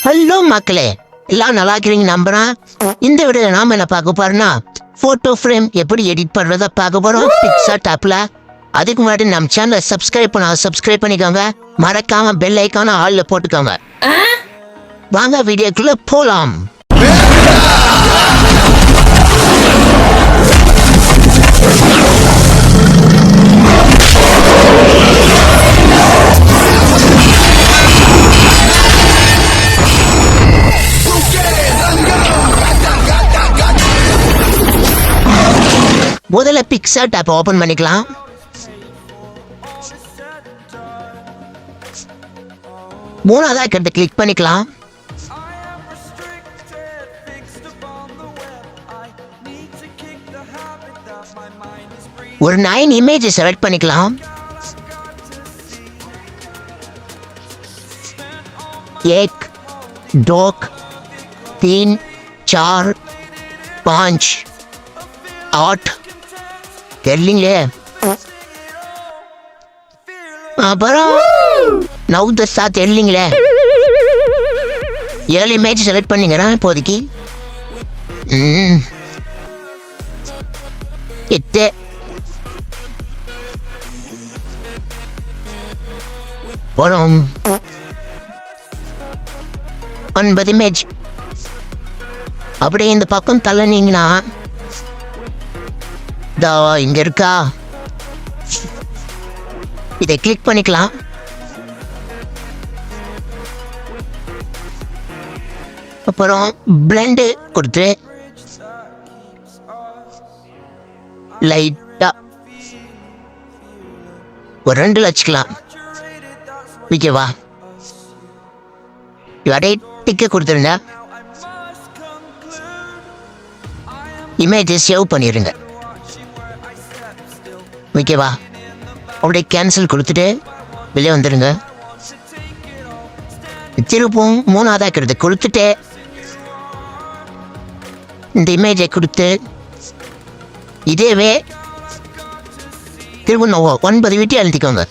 Hello மக்களே, எல்லாம் நல்லா இருக்கிறீங்க நம்புறேன். இந்த வீடியோ நாம என்ன பார்க்க போறோம்னா போட்டோ ஃப்ரேம் எப்படி எடிட் பண்றத பார்க்க போறோம் பிக்சார்ட் ஆப்ல. அதுக்கு முன்னாடி நம்ம சேனலை சப்ஸ்கிரைப் பண்ணிக்கோங்க. மறக்காம பெல் ஐக்கான ஆல்ல போட்டுக்கோங்க. வாங்க வீடியோக்குள்ள போலாம். முதல்ல பிக்சார்ட் ஆப் ஓபன் பண்ணிக்கலாம். மூணாவதா இருக்கிறத கிளிக் பண்ணிக்கலாம். ஒரு 9 இமேஜ் செலக்ட் பண்ணிக்கலாம். एक, 2, 3, 4, 5, 8 தெரியலீங்களே. அப்புறம் நவுதா தெரியலீங்களே. 7 இமேஜ் செலக்ட் பண்ணிக்கிறேன் இப்போதைக்கு. 8 போனோம். 9 இமேஜ். அப்படியே இந்த பக்கம் தள்ளனீங்கன்னா இங்க இருக்கா, இதை கிளிக் பண்ணிக்கலாம். அப்புறம் பிளெண்ட் கொடுத்து லைட்டா ஒரு 2 வச்சுக்கலாம். ஓகேவா? அப்படியே டிக்க கொடுத்துருங்க. இமேஜை சேவ் பண்ணிடுங்க. ஓகேவா? அப்படியே கேன்சல் கொடுத்துட்டு வெளியே வந்துடுங்க. திருப்பும் மூணாவதா இருக்கிறது கொடுத்துட்டு இந்த இமேஜை கொடுத்து இதேவே திரும்ப 9 வீட்டை எழுதிக்கோங்க.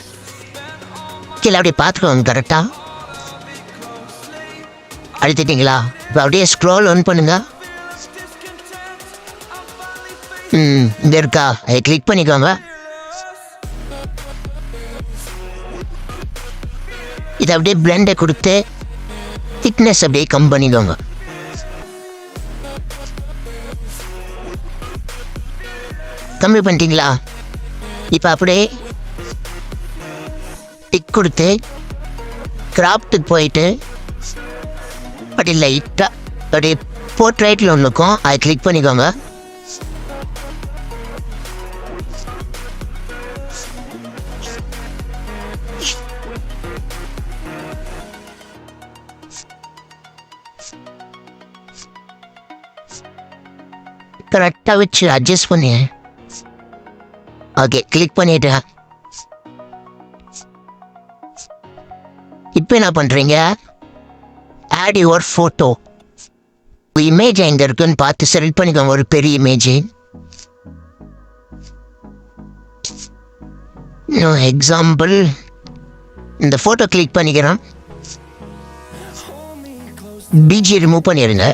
கீழே அப்படியே பார்த்துக்கோங்க. கரெக்டாக அழுத்திட்டீங்களா? இப்போ அப்படியே ஸ்க்ரோல் ஆன் பண்ணுங்க. இந்த இருக்கா, அதை கிளிக் பண்ணிக்கோங்க. இதை அப்படியே பிளெண்டை கொடுத்து திக்னஸ் அப்படியே கம் பண்ணிக்கோங்க. கம்மி பண்ணிட்டீங்களா? இப்போ அப்படியே டிக் கொடுத்து கிராப்டுக்கு போயிட்டு அப்படி லைட்டாக அப்படியே போர்ட்ரைட்டில் ஒன்று இருக்கும், அதை கிளிக் பண்ணிக்கோங்க. கரெக்டாக வச்சு அட்ஜஸ்ட் பண்ணி ஓகே கிளிக் பண்ணிட்டேன். இப்போ என்ன பண்ணுறீங்க? Add your photo. இமேஜ் எங்கே இருக்குன்னு பார்த்து செலக்ட் பண்ணிக்கோங்க. ஒரு பெரிய இமேஜ். எக்ஸாம்பிள் இந்த ஃபோட்டோ கிளிக் பண்ணிக்கிறோம். பிஜி ரிமூவ் பண்ணிடுங்க.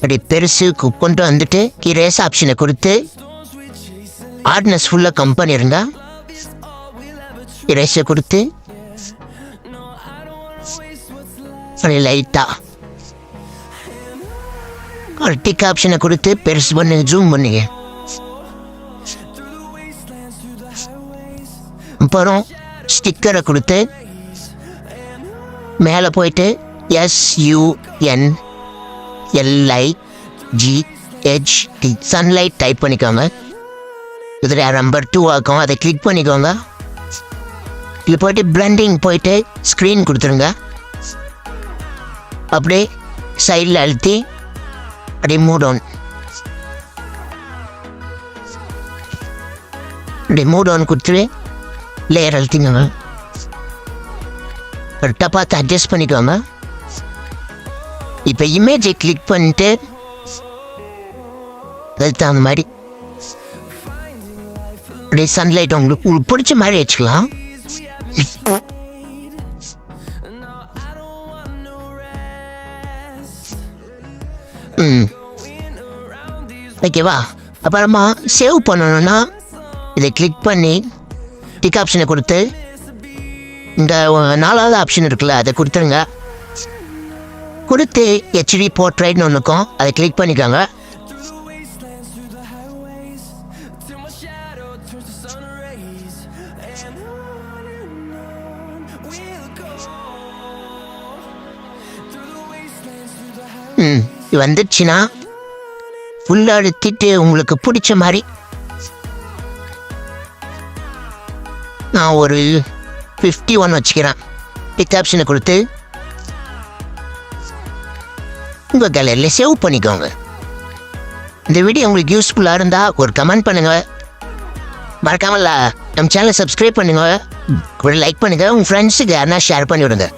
அப்படி பெருசு கொண்டு வந்துட்டு இரேஸ் ஆப்ஷனை கொடுத்து ஹார்ட்னஸ் ஃபுல்லாக கம் பண்ணிடுங்க. இரேஸை கொடுத்து லைட்டாக ஒரு டிக் ஆப்ஷனை கொடுத்து பெருசு பண்ணி ஜூம் பண்ணுங்க. அப்புறம் ஸ்டிக்கரை கொடுத்து மேலே போயிட்டு SUNLIGHT சன்லைட் டைப் பண்ணிக்கோங்க. இதில் நம்பர் 2 ஆகும், அதை கிளிக் பண்ணிக்கோங்க. இது போயிட்டு பிளெண்டிங் போயிட்டு ஸ்க்ரீன் கொடுத்துருங்க. அப்படியே சைடில் அழுத்தி அப்படியே மூவ் டவுன் கொடுத்துட்டு லேயர் அழுத்திங்க. கரெக்டாக பார்த்து அட்ஜஸ்ட் பண்ணிக்கோங்க. இப்போ இமேஜை கிளிக் பண்ணிட்டு அதுக்கு தகுந்த மாதிரி அப்படியே சன்லைட் உங்களுக்கு பிடிச்ச மாதிரி வச்சுக்கலாம். ஓகேவா? அப்புறமா சேவ் பண்ணணும்னா இதை கிளிக் பண்ணி டிக் ஆப்ஷனை கொடுத்து இந்த 4வது ஆப்ஷன் இருக்குல்ல அதை கொடுத்துருங்க. கொடுத்து ஹெச்டி போர்ட்ரைட்னு ஒன்று இருக்கும், அதை கிளிக் பண்ணிக்கோங்க. வந்துடுச்சுன்னா ஃபுல்லாக அழுத்திட்டு உங்களுக்கு பிடிச்ச மாதிரி நான் ஒரு 51 வச்சுக்கிறேன். டிக் ஆப்ஷனை கொடுத்து உங்கள் கேலரியில் சேவ் பண்ணிக்கோங்க. இந்த வீடியோ உங்களுக்கு யூஸ்ஃபுல்லாக இருந்தால் ஒரு கமெண்ட் பண்ணுங்கள். மறக்காமல் நம்ம சேனலை சப்ஸ்கிரைப் பண்ணுங்கள், ஒரு லைக் பண்ணுங்கள், உங்கள் ஃப்ரெண்ட்ஸுக்கு யாருன்னா ஷேர் பண்ணி விடுங்க.